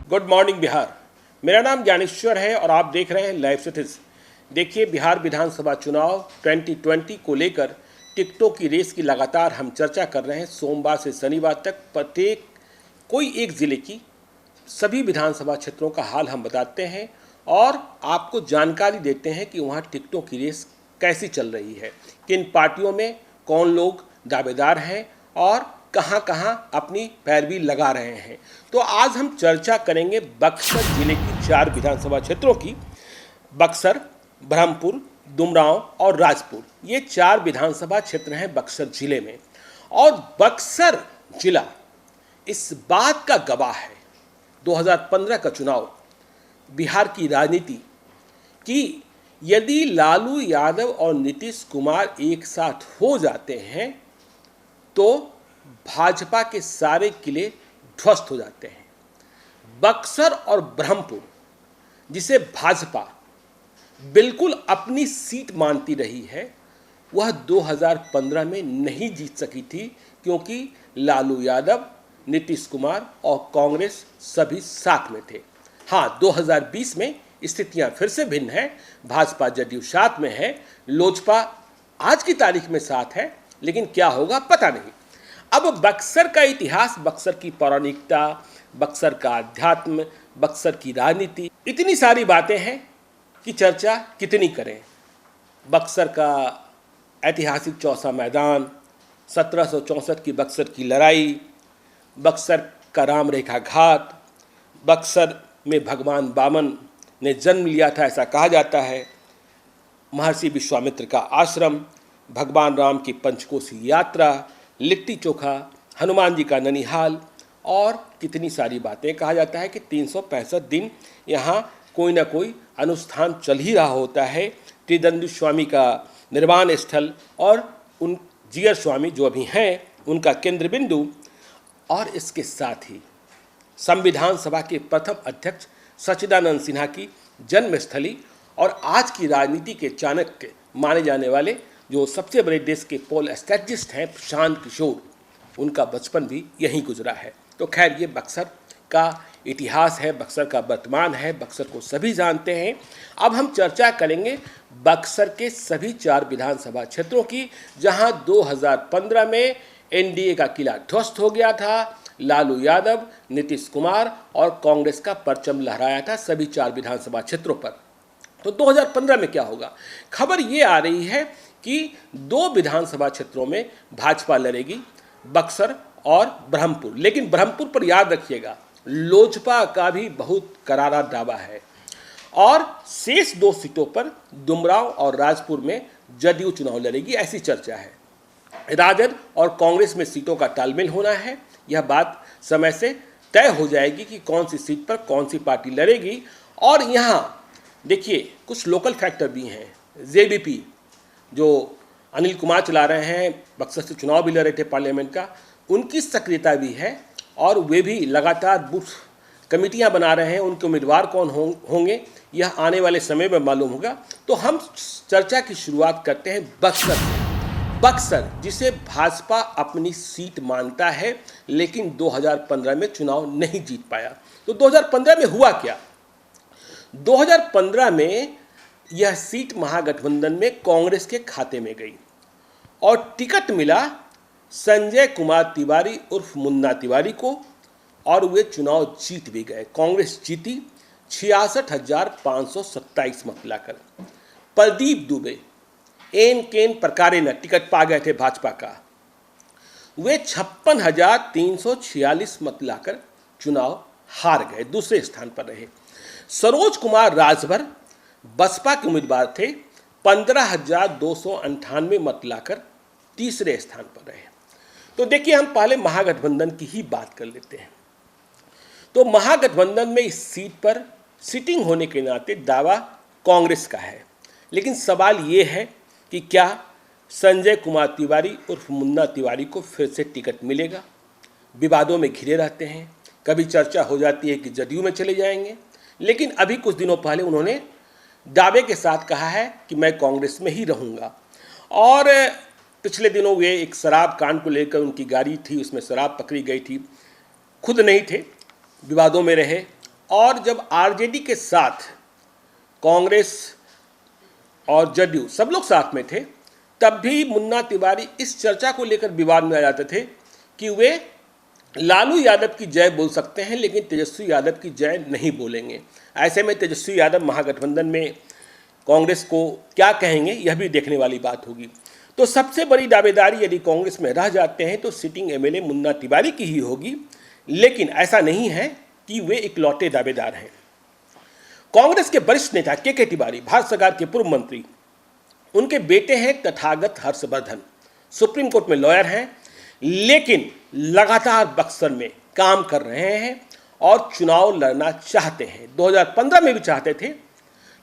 Good morning Bihar. मेरा नाम ज्ञानेश्वर है और आप देख रहे हैं लाइव सिटीज। देखिए, बिहार विधानसभा चुनाव 2020 को लेकर टिकटों की रेस की लगातार हम चर्चा कर रहे हैं। सोमवार से शनिवार तक प्रत्येक कोई एक ज़िले की सभी विधानसभा क्षेत्रों का हाल हम बताते हैं और आपको जानकारी देते हैं कि वहाँ टिकटों की रेस कैसी चल रही है, किन पार्टियों में कौन लोग दावेदार हैं और कहां कहां अपनी पैरवी लगा रहे हैं। तो आज हम चर्चा करेंगे बक्सर जिले की 4 विधानसभा क्षेत्रों की। बक्सर, ब्रह्मपुर, डुमरांव और राजपुर, ये 4 विधानसभा क्षेत्र हैं बक्सर जिले में। और बक्सर जिला इस बात का गवाह है, 2015 का चुनाव बिहार की राजनीति कि यदि लालू यादव और नीतीश कुमार एक साथ हो जाते हैं तो भाजपा के सारे किले ध्वस्त हो जाते हैं। बक्सर और ब्रह्मपुर, जिसे भाजपा बिल्कुल अपनी सीट मानती रही है, वह 2015 में नहीं जीत सकी थी क्योंकि लालू यादव, नीतीश कुमार और कांग्रेस सभी साथ में थे। हाँ, 2020 में स्थितियां फिर से भिन्न है। भाजपा जदयू साथ में है, लोजपा आज की तारीख में साथ है, लेकिन क्या होगा पता नहीं। अब बक्सर का इतिहास, बक्सर की पौराणिकता, बक्सर का अध्यात्म, बक्सर की राजनीति, इतनी सारी बातें हैं कि चर्चा कितनी करें। बक्सर का ऐतिहासिक चौसा मैदान, 1764 की बक्सर की लड़ाई, बक्सर का राम रेखा घाट, बक्सर में भगवान वामन ने जन्म लिया था ऐसा कहा जाता है, महर्षि विश्वामित्र का आश्रम, भगवान राम की पंचकोशी यात्रा, लिट्टी चोखा, हनुमान जी का ननिहाल और कितनी सारी बातें। कहा जाता है कि 365 दिन यहाँ कोई ना कोई अनुष्ठान चल ही रहा होता है। त्रिदंडी स्वामी का निर्वाण स्थल और उन जियर स्वामी जो अभी हैं उनका केंद्र बिंदु, और इसके साथ ही संविधान सभा के प्रथम अध्यक्ष सच्चिदानंद सिन्हा की जन्मस्थली और आज की राजनीति के चाणक्य माने जाने वाले जो सबसे बड़े देश के पोल स्ट्रेटजिस्ट हैं प्रशांत किशोर, उनका बचपन भी यहीं गुजरा है। तो खैर, ये बक्सर का इतिहास है, बक्सर का वर्तमान है, बक्सर को सभी जानते हैं। अब हम चर्चा करेंगे बक्सर के सभी 4 विधानसभा क्षेत्रों की, जहां 2015 में एनडीए का किला ध्वस्त हो गया था। लालू यादव, नीतीश कुमार और कांग्रेस का परचम लहराया था सभी 4 विधानसभा क्षेत्रों पर। तो 2015 में क्या होगा? खबर ये आ रही है कि 2 विधानसभा क्षेत्रों में भाजपा लड़ेगी, बक्सर और ब्रह्मपुर। लेकिन ब्रह्मपुर पर याद रखिएगा, लोजपा का भी बहुत करारा दावा है और शेष 2 सीटों पर डुमरांव और राजपुर में जदयू चुनाव लड़ेगी, ऐसी चर्चा है। राजद और कांग्रेस में सीटों का तालमेल होना है। यह बात समय से तय हो जाएगी कि कौन सी सीट पर कौन सी पार्टी लड़ेगी। और यहाँ देखिए, कुछ लोकल फैक्टर भी हैं। जेबीपी जो अनिल कुमार चला रहे हैं, बक्सर से चुनाव भी लड़ रहे थे पार्लियामेंट का, उनकी सक्रियता भी है और वे भी लगातार बूथ कमेटियां बना रहे हैं। उनके उम्मीदवार कौन होंगे यह आने वाले समय में मालूम होगा। तो हम चर्चा की शुरुआत करते हैं बक्सर से। बक्सर, जिसे भाजपा अपनी सीट मानता है, लेकिन 2015 में चुनाव नहीं जीत पाया। तो 2015 में हुआ क्या? 2015 में यह सीट महागठबंधन में कांग्रेस के खाते में गई और टिकट मिला संजय कुमार तिवारी उर्फ मुन्ना तिवारी को और वे चुनाव जीत भी गए। कांग्रेस जीती 66,527 मत लाकर। प्रदीप दुबे एन केन प्रकारे न टिकट पा गए थे भाजपा का, वे 56,346 मत लाकर चुनाव हार गए, दूसरे स्थान पर रहे। सरोज कुमार राजभर बसपा के उम्मीदवार थे, 15,298 मत लाकर तीसरे स्थान पर रहे। तो देखिए, हम पहले महागठबंधन की ही बात कर लेते हैं। तो महागठबंधन में इस सीट पर सिटिंग होने के नाते दावा कांग्रेस का है, लेकिन सवाल ये है कि क्या संजय कुमार तिवारी उर्फ मुन्ना तिवारी को फिर से टिकट मिलेगा? विवादों में घिरे रहते हैं, कभी चर्चा हो जाती है कि जदयू में चले जाएंगे, लेकिन अभी कुछ दिनों पहले उन्होंने दावे के साथ कहा है कि मैं कांग्रेस में ही रहूँगा। और पिछले दिनों वे एक शराब कांड को लेकर, उनकी गाड़ी थी उसमें शराब पकड़ी गई थी, खुद नहीं थे, विवादों में रहे और जब आरजेडी के साथ कांग्रेस और जदयू सब लोग साथ में थे, तब भी मुन्ना तिवारी इस चर्चा को लेकर विवाद में आ जाते थे कि वे लालू यादव की जय बोल सकते हैं लेकिन तेजस्वी यादव की जय नहीं बोलेंगे। ऐसे में तेजस्वी यादव महागठबंधन में कांग्रेस को क्या कहेंगे, यह भी देखने वाली बात होगी। तो सबसे बड़ी दावेदारी यदि कांग्रेस में रह जाते हैं तो सिटिंग एमएलए मुन्ना तिवारी की ही होगी, लेकिन ऐसा नहीं है कि वे इकलौते दावेदार हैं। कांग्रेस के वरिष्ठ नेता के तिवारी, भारत सरकार के पूर्व मंत्री, उनके बेटे हैं तथागत हर्षवर्धन, सुप्रीम कोर्ट में लॉयर हैं, लेकिन लगातार बक्सर में काम कर रहे हैं और चुनाव लड़ना चाहते हैं। 2015 में भी चाहते थे,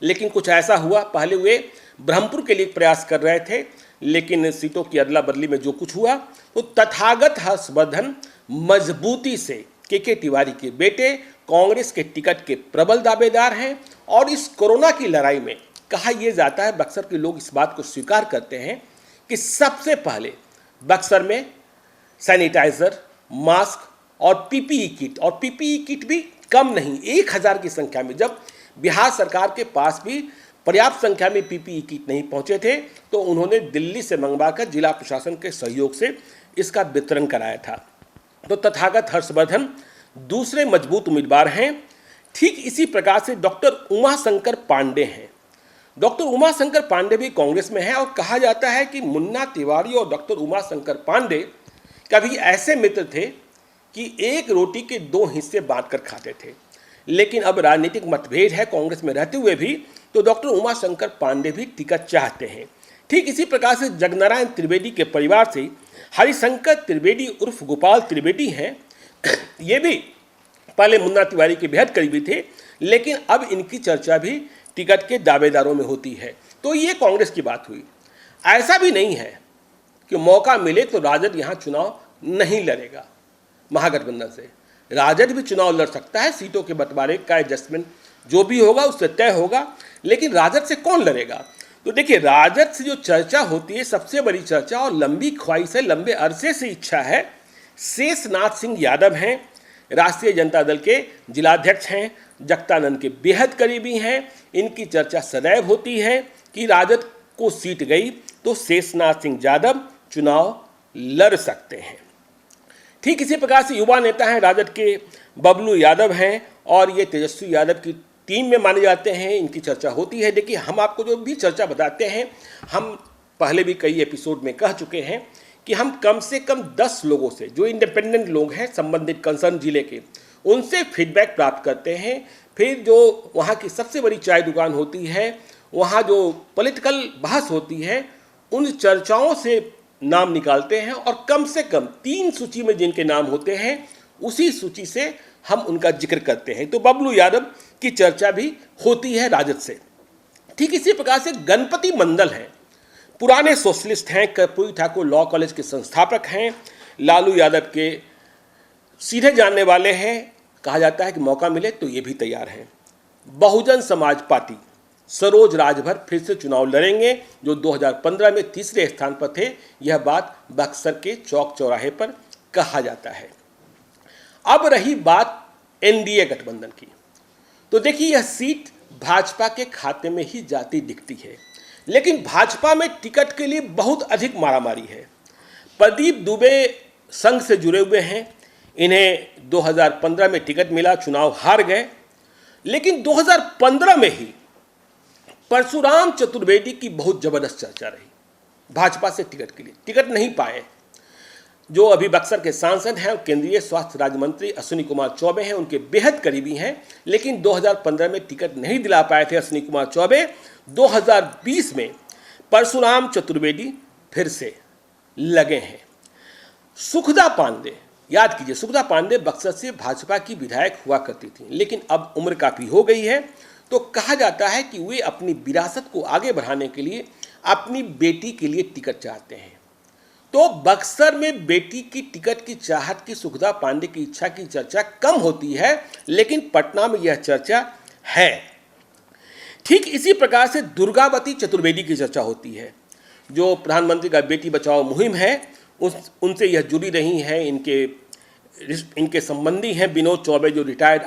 लेकिन कुछ ऐसा हुआ, पहले वे ब्रह्मपुर के लिए प्रयास कर रहे थे, लेकिन सीटों की अदला बदली में जो कुछ हुआ, तो तथागत हर्षवर्धन मजबूती से के तिवारी के बेटे कांग्रेस के टिकट के प्रबल दावेदार हैं। और इस कोरोना की लड़ाई में कहा यह जाता है, बक्सर के लोग इस बात को स्वीकार करते हैं कि सबसे पहले बक्सर में सैनिटाइजर, मास्क और पीपीई किट, और पीपीई किट भी कम नहीं, 1000 की संख्या में, जब बिहार सरकार के पास भी पर्याप्त संख्या में पीपीई किट नहीं पहुंचे थे तो उन्होंने दिल्ली से मंगवाकर जिला प्रशासन के सहयोग से इसका वितरण कराया था। तो तथागत हर्षवर्धन दूसरे मजबूत उम्मीदवार हैं। ठीक इसी प्रकार से डॉक्टर उमाशंकर पांडे हैं। डॉक्टर उमाशंकर पांडे भी कांग्रेस में हैं और कहा जाता है कि मुन्ना तिवारी और डॉक्टर उमाशंकर पांडे कभी ऐसे मित्र थे कि एक रोटी के 2 हिस्से बांटकर खाते थे। लेकिन अब राजनीतिक मतभेद है कांग्रेस में रहते हुए भी, तो डॉक्टर उमाशंकर पांडे भी टिकट चाहते हैं। ठीक इसी प्रकार से जगनारायण त्रिवेदी के परिवार से हरिशंकर त्रिवेदी उर्फ गोपाल त्रिवेदी हैं। ये भी पहले मुन्ना तिवारी के बेहद करीबी थे, लेकिन अब इनकी चर्चा भी टिकट के दावेदारों में होती है। तो ये कांग्रेस की बात हुई। ऐसा भी नहीं है कि मौका मिले तो राजद यहाँ चुनाव नहीं लड़ेगा महागठबंधन से। राजद भी चुनाव लड़ सकता है, सीटों के बंटवारे का एडजस्टमेंट जो भी होगा उससे तय होगा, लेकिन राजद से कौन लड़ेगा? तो देखिए, राजद से जो चर्चा होती है, सबसे बड़ी चर्चा और लंबी ख्वाहिश है, लंबे अरसे से इच्छा है, शेषनाथ सिंह यादव हैं, राष्ट्रीय जनता दल के जिलाध्यक्ष हैं, जगदानंद के बेहद करीबी हैं। इनकी चर्चा सदैव होती है कि राजद को सीट गई तो शेषनाथ सिंह यादव चुनाव लड़ सकते हैं। ठीक इसी प्रकार से युवा नेता हैं राजद के बबलू यादव हैं और ये तेजस्वी यादव की टीम में माने जाते हैं। इनकी चर्चा होती है। देखिए, हम आपको जो भी चर्चा बताते हैं, हम पहले भी कई एपिसोड में कह चुके हैं कि हम कम से कम 10 लोगों से, जो इंडिपेंडेंट लोग हैं संबंधित कंसर्न जिले के, उनसे फीडबैक प्राप्त करते हैं। फिर जो वहाँ की सबसे बड़ी चाय दुकान होती है, वहाँ जो पॉलिटिकल बहस होती है, उन चर्चाओं से नाम निकालते हैं और कम से कम 3 सूची में जिनके नाम होते हैं उसी सूची से हम उनका जिक्र करते हैं। तो बबलू यादव की चर्चा भी होती है राजद से। ठीक इसी प्रकार से गणपति मंडल हैं, पुराने सोशलिस्ट हैं, कर्पूरी ठाकुर लॉ कॉलेज के संस्थापक हैं, लालू यादव के सीधे जानने वाले हैं। कहा जाता है कि मौका मिले तो ये भी तैयार हैं। बहुजन समाज पार्टी सरोज राजभर फिर से चुनाव लड़ेंगे, जो 2015 में तीसरे स्थान पर थे। यह बात बक्सर के चौक चौराहे पर कहा जाता है। अब रही बात एनडीए गठबंधन की, तो देखिए, यह सीट भाजपा के खाते में ही जाती दिखती है, लेकिन भाजपा में टिकट के लिए बहुत अधिक मारामारी है। प्रदीप दुबे संघ से जुड़े हुए हैं, इन्हें 2015 में टिकट मिला, चुनाव हार गए, लेकिन 2015 में ही परशुराम चतुर्वेदी की बहुत जबरदस्त चर्चा रही। भाजपा से टिकट के लिए टिकट नहीं पाए। जो अभी बक्सर के सांसद हैं, केंद्रीय स्वास्थ्य राज्य मंत्री अश्विनी कुमार चौबे हैं, उनके बेहद करीबी हैं, लेकिन 2015 में टिकट नहीं दिला पाए थे अश्विनी कुमार चौबे। 2020 में परशुराम चतुर्वेदी फिर से लगे हैं। सुखदा पांडे, याद कीजिए, सुखदा पांडे बक्सर से भाजपा की विधायक हुआ करती थी, लेकिन अब उम्र काफ़ी हो गई है, तो कहा जाता है कि वे अपनी विरासत को आगे बढ़ाने के लिए अपनी बेटी के लिए टिकट चाहते हैं। तो बक्सर में बेटी की टिकट की चाहत की सुखदा पांडे की इच्छा की चर्चा कम होती है, लेकिन पटना में यह चर्चा है। ठीक इसी प्रकार से दुर्गावती चतुर्वेदी की चर्चा होती है, जो प्रधानमंत्री का बेटी बचाओ मुहिम है, उनसे यह जुड़ी रही हैं। इनके इनके संबंधी हैं विनोद चौबे, जो रिटायर्ड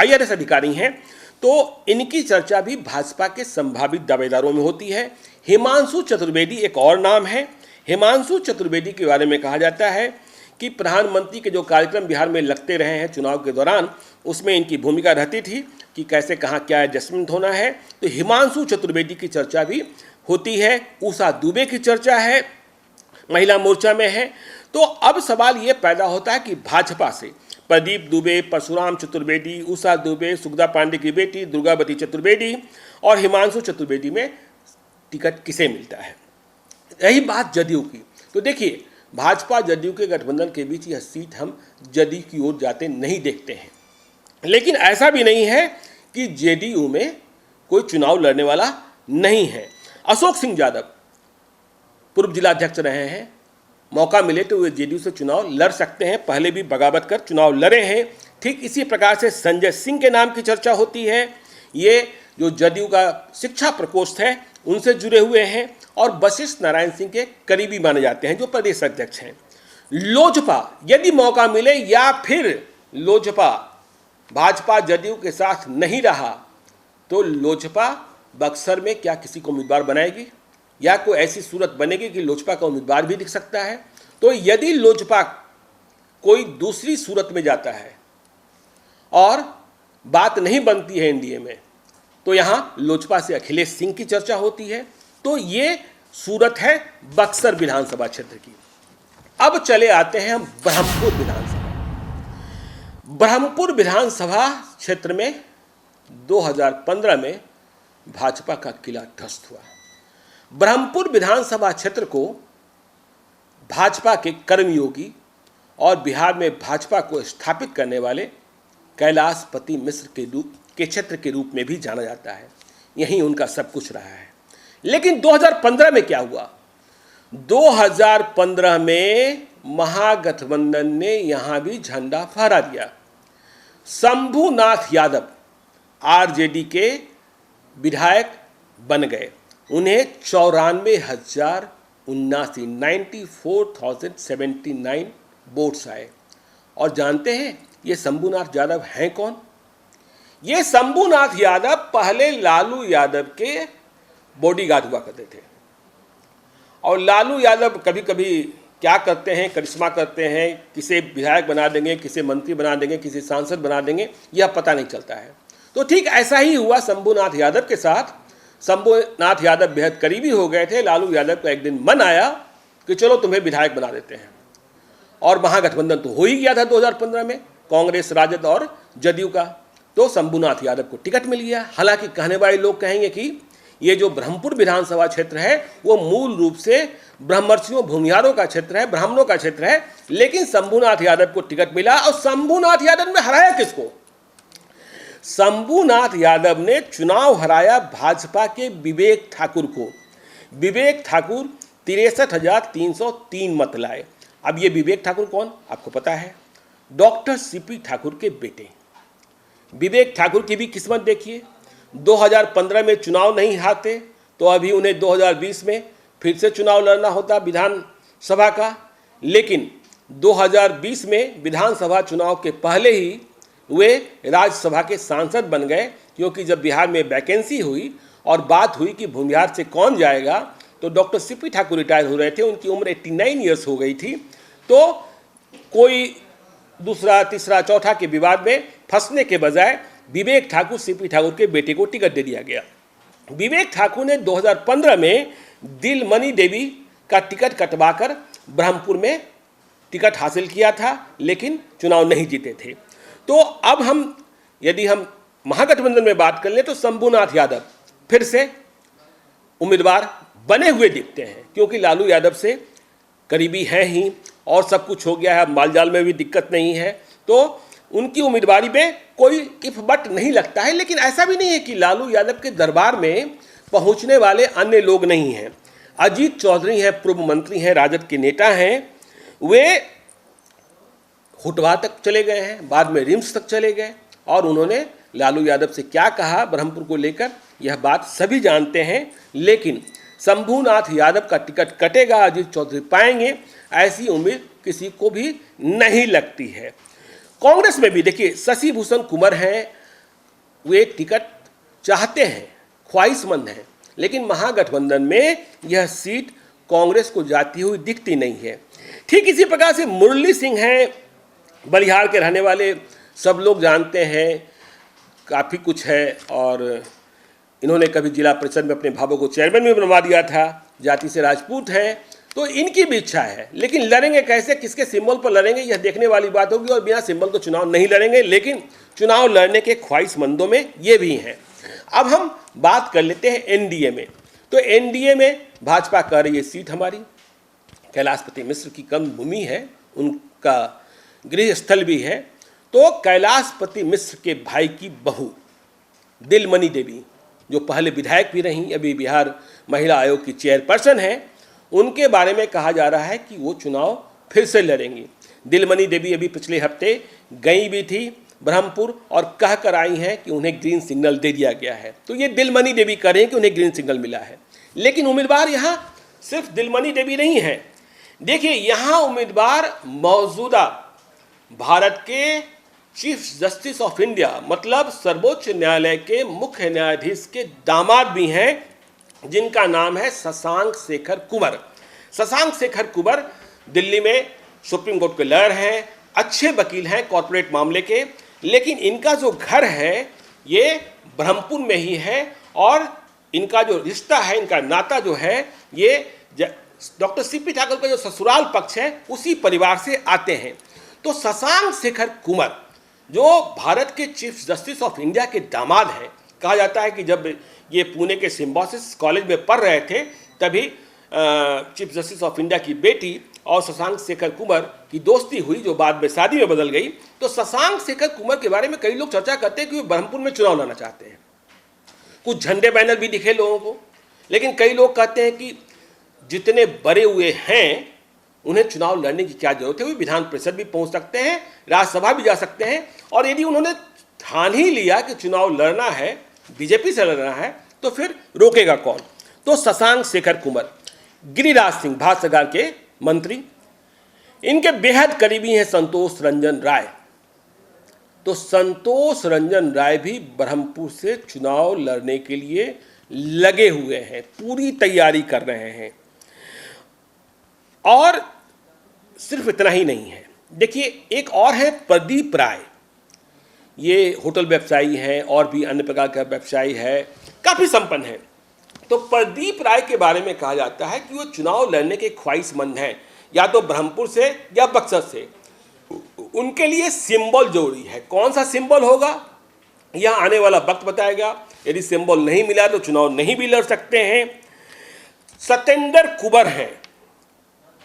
IRS अधिकारी हैं, तो इनकी चर्चा भी भाजपा के संभावित दावेदारों में होती है। हिमांशु चतुर्वेदी एक और नाम है। हिमांशु चतुर्वेदी के बारे में कहा जाता है कि प्रधानमंत्री के जो कार्यक्रम बिहार में लगते रहे हैं चुनाव के दौरान, उसमें इनकी भूमिका रहती थी कि कैसे कहाँ क्या एडजस्टमेंट होना है। तो हिमांशु चतुर्वेदी की चर्चा भी होती है। उषा दुबे की चर्चा है, महिला मोर्चा में है। तो अब सवाल ये पैदा होता है कि भाजपा से प्रदीप दुबे, परशुराम चतुर्वेदी, उषा दुबे, सुगदा पांडे की बेटी दुर्गावती चतुर्वेदी और हिमांशु चतुर्वेदी में टिकट किसे मिलता है। यही बात जदयू की। तो देखिए, भाजपा जदयू के गठबंधन के बीच यह सीट हम जदयू की ओर जाते नहीं देखते हैं। लेकिन ऐसा भी नहीं है कि जेडीयू में कोई चुनाव लड़ने वाला नहीं है। अशोक सिंह यादव पूर्व जिलाध्यक्ष रहे हैं, मौका मिले तो वे जेडीयू से चुनाव लड़ सकते हैं, पहले भी बगावत कर चुनाव लड़े हैं। ठीक इसी प्रकार से संजय सिंह के नाम की चर्चा होती है। ये जो जदयू का शिक्षा प्रकोष्ठ है उनसे जुड़े हुए हैं और वशिष्ठ नारायण सिंह के करीबी माने जाते हैं, जो प्रदेश अध्यक्ष हैं। लोजपा यदि मौका मिले या फिर लोजपा भाजपा जदयू के साथ नहीं रहा तो लोजपा बक्सर में क्या किसी को उम्मीदवार बनाएगी या कोई ऐसी सूरत बनेगी कि लोजपा का उम्मीदवार भी दिख सकता है। तो यदि लोजपा कोई दूसरी सूरत में जाता है और बात नहीं बनती है एनडीए में, तो यहाँ लोजपा से अखिलेश सिंह की चर्चा होती है। तो ये सूरत है बक्सर विधानसभा क्षेत्र की। अब चले आते हैं हम ब्रह्मपुर विधानसभा। ब्रह्मपुर विधानसभा क्षेत्र में 2015 में भाजपा का किला ध्वस्त हुआ। ब्रह्मपुर विधानसभा क्षेत्र को भाजपा के कर्मयोगी और बिहार में भाजपा को स्थापित करने वाले कैलाशपति मिश्र के क्षेत्र के रूप में भी जाना जाता है। यहीं उनका सब कुछ रहा है। लेकिन 2015 में क्या हुआ? 2015 में महागठबंधन ने यहां भी झंडा फहरा दिया। शंभूनाथ यादव आरजेडी के विधायक बन गए। उन्हें 94,079 वोट्स आए। और जानते हैं ये शंभूनाथ यादव हैं कौन? ये शंभूनाथ यादव पहले लालू यादव के बॉडीगार्ड हुआ करते थे। और लालू यादव कभी कभी क्या करते हैं, करिश्मा करते हैं, किसे विधायक बना देंगे, किसे मंत्री बना देंगे, किसे सांसद बना देंगे, यह पता नहीं चलता है। तो ठीक ऐसा ही हुआ शंभूनाथ यादव के साथ। शंभूनाथ यादव बेहद करीबी हो गए थे। लालू यादव को एक दिन मन आया कि चलो तुम्हें विधायक बना देते हैं। और महागठबंधन तो हो ही गया था 2015 में, कांग्रेस, राजद और जदयू का। तो शंभूनाथ यादव को टिकट मिल गया। हालांकि कहने वाले लोग कहेंगे कि ये जो ब्रह्मपुर विधानसभा क्षेत्र है वो मूल रूप से ब्रह्मर्षियों, भूमिहारों का क्षेत्र है, ब्राह्मणों का क्षेत्र है। लेकिन शंभूनाथ यादव को टिकट मिला। और शंभूनाथ यादव ने हराया किसको? शंभूनाथ यादव ने चुनाव हराया भाजपा के विवेक ठाकुर को। विवेक ठाकुर 63,303 मत लाए। अब ये विवेक ठाकुर कौन, आपको पता है? डॉक्टर सीपी ठाकुर के बेटे। विवेक ठाकुर की भी किस्मत देखिए। 2015 में चुनाव नहीं हारते तो अभी उन्हें 2020 में फिर से चुनाव लड़ना होता विधानसभा का। लेकिन 2020 में विधानसभा चुनाव के पहले ही वे राज्यसभा के सांसद बन गए, क्योंकि जब बिहार में वैकेंसी हुई और बात हुई कि भूमिहार से कौन जाएगा, तो डॉक्टर सीपी ठाकुर रिटायर हो रहे थे। उनकी उम्र 89 ईयर्स हो गई थी। तो कोई दूसरा, तीसरा, चौथा के विवाद में फंसने के बजाय विवेक ठाकुर, सीपी ठाकुर के बेटे को टिकट दे दिया गया। विवेक ठाकुर ने 2015 में दिलमणि देवी का टिकट कटवाकर ब्रह्मपुर में टिकट हासिल किया था, लेकिन चुनाव नहीं जीते थे। तो अब यदि हम महागठबंधन में बात कर लें तो शंभूनाथ यादव फिर से उम्मीदवार बने हुए दिखते हैं, क्योंकि लालू यादव से करीबी हैं ही और सब कुछ हो गया है। मालजाल में भी दिक्कत नहीं है, तो उनकी उम्मीदवारी में कोई इफ बट नहीं लगता है। लेकिन ऐसा भी नहीं है कि लालू यादव के दरबार में पहुंचने वाले अन्य लोग नहीं हैं। अजीत चौधरी हैं, पूर्व मंत्री हैं, राजद के नेता हैं। वे हुटवा तक चले गए हैं, बाद में रिम्स तक चले गए और उन्होंने लालू यादव से क्या कहा ब्रह्मपुर को लेकर, यह बात सभी जानते हैं। लेकिन शंभूनाथ यादव का टिकट कटेगा, अजीत चौधरी पाएंगे। ऐसी उम्मीद किसी को भी नहीं लगती है। कांग्रेस में भी देखिए शशि भूषण कुंवर हैं, वे टिकट चाहते हैं, ख्वाहिशमंद हैं, लेकिन महागठबंधन में यह सीट कांग्रेस को जाती हुई दिखती नहीं है। ठीक इसी प्रकार से मुरली सिंह हैं, बलिहार के रहने वाले, सब लोग जानते हैं, काफ़ी कुछ है, और इन्होंने कभी जिला परिषद में अपने भावों को चेयरमैन भी बनवा दिया था, जाति से राजपूत हैं, तो इनकी भी इच्छा है, लेकिन लड़ेंगे कैसे, किसके सिंबल पर लड़ेंगे, यह देखने वाली बात होगी। और बिना सिंबल तो चुनाव नहीं लड़ेंगे, लेकिन चुनाव लड़ने के ख्वाहिशमंदों में ये भी हैं। अब हम बात कर लेते हैं एनडीए में। तो एनडीए में भाजपा कह रही है सीट हमारी, कैलाशपति मिश्र की कर्मभूमि है, उनका गृह स्थल भी है। तो कैलाशपति मिश्र के भाई की बहू दिलमणि देवी, जो पहले विधायक भी रहीं, अभी बिहार महिला आयोग की चेयरपर्सन हैं, उनके बारे में कहा जा रहा है कि वो चुनाव फिर से लड़ेंगी। दिलमणि देवी अभी पिछले हफ्ते गई भी थी ब्रह्मपुर और कह कर आई हैं कि उन्हें ग्रीन सिग्नल दे दिया गया है। तो ये दिलमणि देवी कह रहे हैं कि उन्हें ग्रीन सिग्नल मिला है, लेकिन उम्मीदवार यहाँ सिर्फ दिलमणि देवी नहीं है। देखिए यहाँ उम्मीदवार मौजूदा भारत के चीफ जस्टिस ऑफ इंडिया, मतलब सर्वोच्च न्यायालय के मुख्य न्यायाधीश के दामाद भी हैं, जिनका नाम है शशांक शेखर कुंवर। शशांक शेखर कुंवर दिल्ली में सुप्रीम कोर्ट के लॉयर हैं, अच्छे वकील हैं कॉर्पोरेट मामले के, लेकिन इनका जो घर है ये ब्रह्मपुर में ही है, और इनका जो रिश्ता है, इनका नाता जो है, ये डॉक्टर सीपी ठाकुर का जो ससुराल पक्ष है उसी परिवार से आते हैं। तो शशांक शेखर कुंवर जो भारत के चीफ जस्टिस ऑफ इंडिया के दामाद हैं, कहा जाता है कि जब ये पुणे के सिम्बोसिस कॉलेज में पढ़ रहे थे तभी चीफ जस्टिस ऑफ इंडिया की बेटी और शशांक शेखर कुंवर की दोस्ती हुई, जो बाद में शादी में बदल गई। तो शशांक शेखर कुंवर के बारे में कई लोग चर्चा करते हैं कि वे ब्रह्मपुर में चुनाव लड़ना चाहते हैं। कुछ झंडे बैनर भी दिखे लोगों को, लेकिन कई लोग कहते हैं कि जितने बड़े हुए हैं उन्हें चुनाव लड़ने की क्या जरूरत है, वे विधान परिषद भी पहुंच सकते हैं, राज्यसभा भी जा सकते हैं, और यदि उन्होंने ठान ही लिया कि चुनाव लड़ना है, बीजेपी से लड़ना है, तो फिर रोकेगा कौन। तो शशांक शेखर कुंवर, गिरिराज सिंह भारत सरकार के मंत्री, इनके बेहद करीबी हैं संतोष रंजन राय। तो संतोष रंजन राय भी ब्रह्मपुर से चुनाव लड़ने के लिए लगे हुए हैं, पूरी तैयारी कर रहे हैं। और सिर्फ इतना ही नहीं है, देखिए एक और है प्रदीप राय, ये होटल व्यवसायी हैं और भी अन्य प्रकार का व्यवसायी है, काफ़ी संपन्न है। तो प्रदीप राय के बारे में कहा जाता है कि वो चुनाव लड़ने के ख्वाहिशमंद हैं, या तो ब्रह्मपुर से या बक्सर से। उनके लिए सिंबल जरूरी है, कौन सा सिंबल होगा यह आने वाला वक्त बताएगा। यदि सिंबल नहीं मिला तो चुनाव नहीं भी लड़ सकते हैं। सत्येंद्र कुंवर हैं,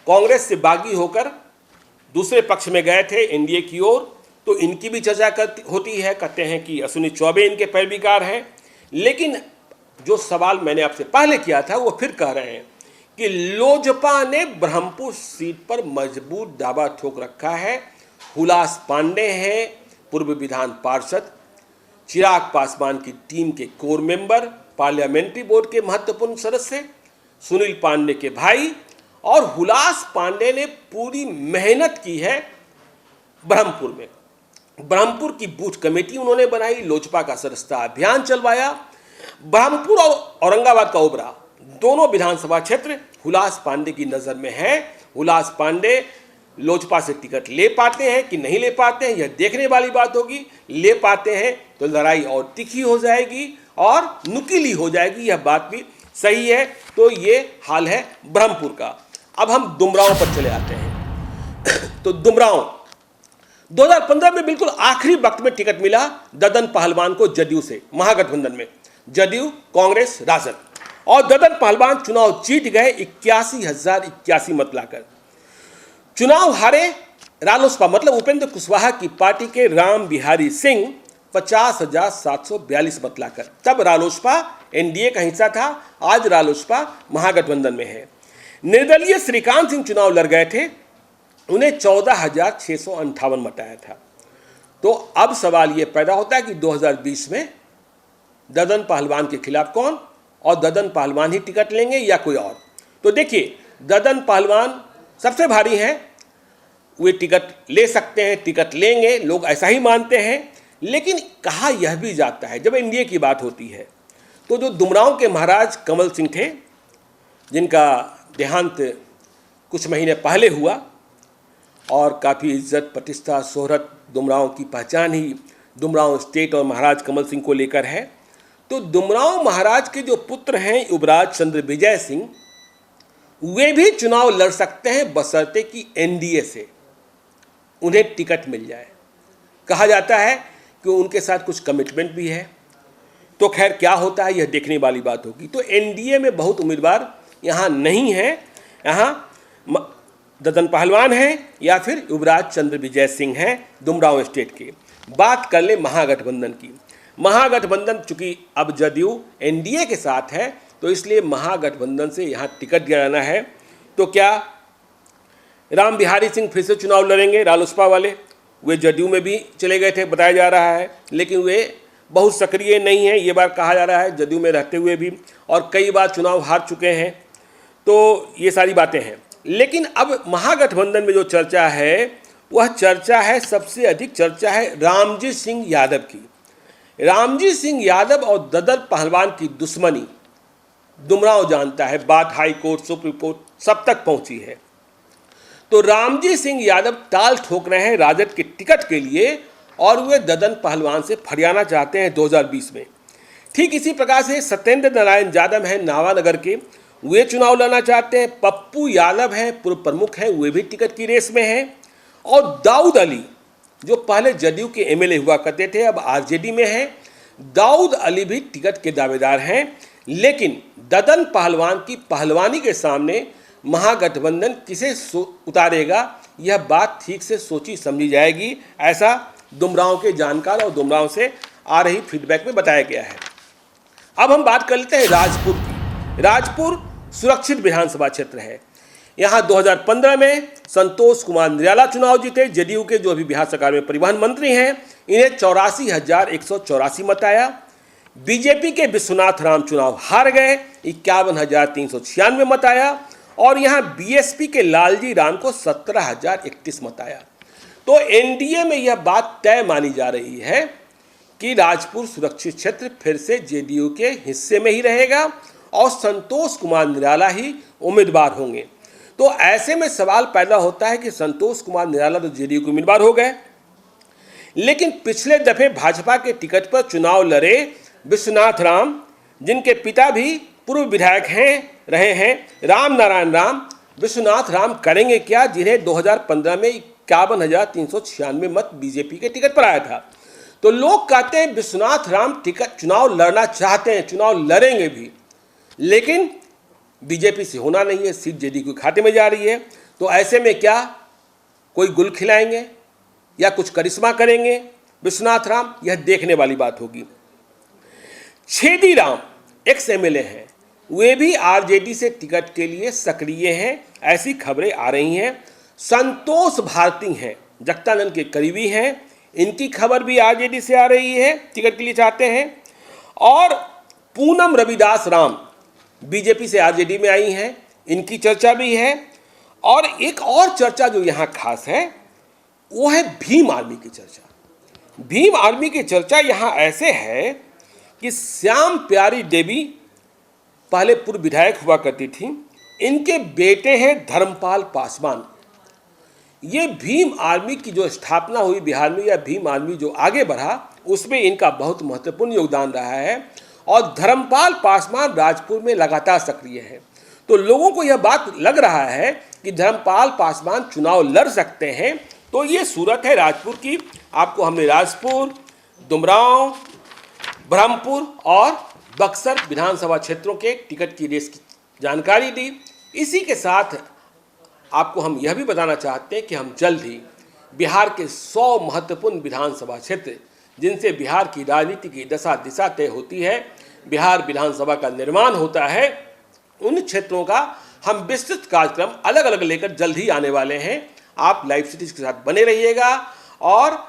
कांग्रेस से बागी होकर दूसरे पक्ष में गए थे एनडीए की ओर, तो इनकी भी चर्चा होती है, कहते हैं कि अश्विनी चौबे इनके पैरवीकार हैं। लेकिन जो सवाल मैंने आपसे पहले किया था वो फिर कह रहे हैं कि लोजपा ने ब्रह्मपुर सीट पर मजबूत दावा ठोक रखा है। हुलास पांडे हैं पूर्व विधान पार्षद, चिराग पासवान की टीम के कोर मेंबर, पार्लियामेंट्री बोर्ड के महत्वपूर्ण सदस्य, सुनील पांडे के भाई, और हुलास पांडे ने पूरी मेहनत की है ब्रह्मपुर में। ब्रह्मपुर की बूथ कमेटी उन्होंने बनाई, लोजपा का सदस्यता अभियान चलवाया। ब्रह्मपुर और औरंगाबाद का ओबरा दोनों विधानसभा क्षेत्र हुलास पांडे की नज़र में है। हुलास पांडे लोजपा से टिकट ले पाते हैं कि नहीं ले पाते हैं, यह देखने वाली बात होगी। ले पाते हैं तो लड़ाई और तीखी हो जाएगी और नुकीली हो जाएगी, यह बात भी सही है। तो ये हाल है ब्रह्मपुर का। अब हम दुमराव पर चले आते हैं। तो दुमराव 2015 में बिल्कुल आखिरी वक्त में टिकट मिला ददन पहलवान को जदयू से, महागठबंधन में जदयू कांग्रेस राजद, और ददन पहलवान चुनाव जीत गए 81,081 मत लाकर। चुनाव हारे रालोसपा मतलब उपेंद्र कुशवाहा की पार्टी के राम बिहारी सिंह 50,742 मत लाकर। तब रालोसपा एनडीए का हिस्सा था, आज रालोसपा महागठबंधन में है। निर्दलीय श्रीकांत सिंह चुनाव लड़ गए थे, उन्हें 14,658 मत आया था। तो अब सवाल यह पैदा होता है कि 2020 में ददन पहलवान के खिलाफ कौन, और ददन पहलवान ही टिकट लेंगे या कोई और। तो देखिए ददन पहलवान सबसे भारी हैं, वे टिकट ले सकते हैं, टिकट लेंगे, लोग ऐसा ही मानते हैं। लेकिन कहा यह भी जाता है, जब एनडीए की बात होती है तो जो दुमराव के महाराज कमल सिंह थे, जिनका देहांत कुछ महीने पहले हुआ, और काफ़ी इज्जत प्रतिष्ठा शोहरत दुमराव की पहचान ही दुमराव स्टेट और महाराज कमल सिंह को लेकर है। तो दुमराव महाराज के जो पुत्र हैं युवराज चंद्र विजय सिंह, वे भी चुनाव लड़ सकते हैं बशर्ते कि एनडीए से उन्हें टिकट मिल जाए। कहा जाता है कि उनके साथ कुछ कमिटमेंट भी है। तो खैर क्या होता है यह देखने वाली बात होगी। तो एनडीए में बहुत उम्मीदवार यहाँ नहीं है, यहाँ ददन पहलवान हैं या फिर युवराज चंद्र विजय सिंह हैं दुमराव स्टेट के। बात कर ले महागठबंधन की। महागठबंधन चूंकि अब जदयू एनडीए के साथ है, तो इसलिए महागठबंधन से यहाँ टिकट दिया जाना है। तो क्या राम बिहारी सिंह फिर से चुनाव लड़ेंगे? रालोसपा वाले, वे जदयू में भी चले गए थे बताया जा रहा है, लेकिन वे बहुत सक्रिय नहीं हैं ये बार कहा जा रहा है, जदयू में रहते हुए भी, और कई बार चुनाव हार चुके हैं। तो ये सारी बातें हैं। लेकिन अब महागठबंधन में जो चर्चा है वह चर्चा है, सबसे अधिक चर्चा है रामजी सिंह यादव की। रामजी सिंह यादव और ददन पहलवान की दुश्मनी दुमराव जानता है, बात हाई कोर्ट सुप्रीम कोर्ट सब तक पहुंची है। तो रामजी सिंह यादव ताल ठोक रहे हैं राजद के टिकट के लिए, और वे ददन पहलवान से फरियाना चाहते हैं 2020 में। ठीक इसी प्रकार से सत्येंद्र नारायण यादव हैं नावानगर के, वे चुनाव लड़ना चाहते हैं। पप्पू यादव हैं पूर्व प्रमुख हैं, वे भी टिकट की रेस में हैं। और दाऊद अली जो पहले जदयू के एमएलए हुआ करते थे, अब आरजेडी में हैं, दाऊद अली भी टिकट के दावेदार हैं। लेकिन ददन पहलवान की पहलवानी के सामने महागठबंधन किसे उतारेगा, यह बात ठीक से सोची समझी जाएगी, ऐसा दुमराव के जानकार और दुमराव से आ रही फीडबैक में बताया गया है। अब हम बात कर लेते हैं राजपुर की। राजपुर सुरक्षित विधानसभा क्षेत्र है। यहाँ 2015 में संतोष कुमार निराला चुनाव जीते, जदयू के, जो अभी बिहार सरकार में परिवहन मंत्री हैं। इन्हें 84,184 मत आया। बीजेपी के विश्वनाथ राम चुनाव हार गए, 51,396 मत आया। और यहाँ बीएसपी के लालजी राम को 17,031 मत आया। तो एनडीए में यह बात तय मानी जा रही है कि राजपुर सुरक्षित क्षेत्र फिर से जेडीयू के हिस्से में ही रहेगा और संतोष कुमार निराला ही उम्मीदवार होंगे। तो ऐसे में सवाल पैदा होता है कि संतोष कुमार निराला तो जेडीयू के उम्मीदवार हो गए, लेकिन पिछले दफे भाजपा के टिकट पर चुनाव लड़े विश्वनाथ राम, जिनके पिता भी पूर्व विधायक रहे हैं राम नारायण राम, विश्वनाथ राम करेंगे क्या, जिन्हें 2015 में 51,396 मत बीजेपी के टिकट पर आया था। तो लोग कहते हैं विश्वनाथ राम टिकट चुनाव लड़ना चाहते हैं, चुनाव लड़ेंगे भी, लेकिन बीजेपी से होना नहीं है, सीट जेडीयू के खाते में जा रही है। तो ऐसे में क्या कोई गुल खिलाएंगे या कुछ करिश्मा करेंगे विश्वनाथ राम, यह देखने वाली बात होगी। छेदी राम एक्स एमएलए हैं, वे भी आरजेडी से टिकट के लिए सक्रिय हैं, ऐसी खबरें आ रही हैं। संतोष भारती हैं, जगतानंद के करीबी हैं, इनकी खबर भी आरजेडी से आ रही है, टिकट के लिए चाहते हैं। और पूनम रविदास राम बीजेपी से आरजेडी में आई हैं, इनकी चर्चा भी है। और एक और चर्चा जो यहाँ खास है वो है भीम आर्मी की चर्चा। भीम आर्मी की चर्चा यहाँ ऐसे है कि श्याम प्यारी देवी पहले पूर्व विधायक हुआ करती थी, इनके बेटे हैं धर्मपाल पासवान। ये भीम आर्मी की जो स्थापना हुई बिहार में, या भीम आर्मी जो आगे बढ़ा, उसमें इनका बहुत महत्वपूर्ण योगदान रहा है। और धर्मपाल पासवान राजपुर में लगातार सक्रिय है। तो लोगों को यह बात लग रहा है कि धर्मपाल पासवान चुनाव लड़ सकते हैं। तो ये सूरत है राजपुर की। आपको हमने राजपुर, दुमराव, ब्रह्मपुर और बक्सर विधानसभा क्षेत्रों के टिकट की रेस की जानकारी दी। इसी के साथ आपको हम यह भी बताना चाहते हैं कि हम जल्द ही बिहार के 100 महत्वपूर्ण विधानसभा क्षेत्र, जिनसे बिहार की राजनीति की दशा दिशा तय होती है, बिहार विधानसभा का निर्माण होता है, उन क्षेत्रों का हम विस्तृत कार्यक्रम अलग अलग लेकर जल्द ही आने वाले हैं। आप लाइव सिटीज के साथ बने रहिएगा और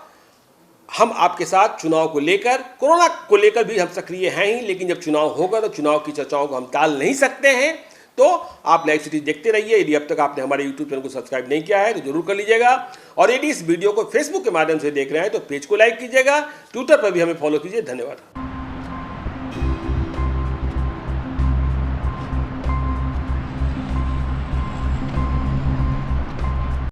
हम आपके साथ चुनाव को लेकर, कोरोना को लेकर भी हम सक्रिय हैं ही, लेकिन जब चुनाव होगा तो चुनाव की चर्चाओं को हम टाल नहीं सकते हैं। तो आप लाइव सिटीज देखते रहिए। यदि अब तक आपने हमारे यूट्यूब चैनल को सब्सक्राइब नहीं किया है तो जरूर कर लीजिएगा, और यदि इस वीडियो को फेसबुक के माध्यम से देख रहे हैं तो पेज को लाइक कीजिएगा, ट्विटर पर भी हमें फॉलो कीजिए। धन्यवाद।